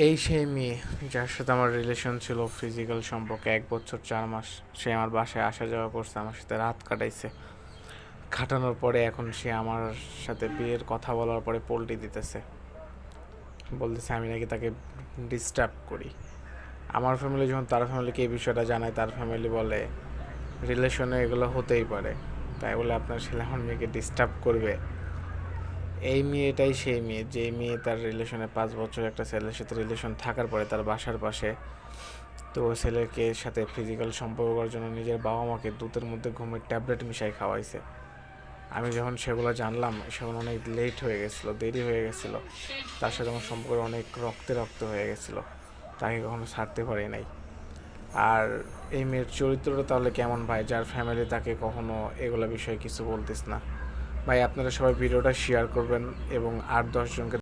এই সেই মেয়ে যার সাথে আমার রিলেশন ছিল ফিজিক্যাল সম্পর্কে 1 বছর 4 মাস। সে আমার বাসায় আসা যাওয়া করছে, আমার সাথে রাত কাটাইছে। কাটানোর পরে এখন সে আমার সাথে বিয়ের কথা বলার পরে পোল্টি দিতেছে, বলতেছে আমি নাকি তাকে ডিস্টার্ব করি। আমার ফ্যামিলি যখন তার ফ্যামিলিকে এই বিষয়টা জানায়, তার ফ্যামিলি বলে রিলেশনে এগুলো হতেই পারে, তাই বলে আপনার ছেলে আমার মেয়েকে ডিস্টার্ব করবে? এই মেয়েটাই সেই মেয়ে, যে মেয়ে তার রিলেশনে 5 বছর একটা ছেলের সাথে রিলেশন থাকার পরে তার বাসার পাশে, তো ছেলেকে সাথে ফিজিক্যাল সম্পর্ক করার জন্য নিজের বাবা মাকে দুধের মধ্যে ঘুমের ট্যাবলেট মিশাই খাওয়াইছে। আমি যখন সেগুলো জানলাম, সেগুলো অনেক লেট হয়ে গেছিলো, দেরি হয়ে গেছিলো। তার সাথে আমার সম্পর্ক অনেক রক্তে রক্ত হয়ে গেছিলো, তাকে কখনো ছাড়তে পারি নাই। আর এই মেয়ের চরিত্রটা তাহলে কেমন ভাই, যার ফ্যামিলি তাকে কখনো এগুলো বিষয়ে কিছু বলতিস না? ভাই আপনারা সবাই ভিডিওটা শেয়ার করবেন এবং 8-10 জনকে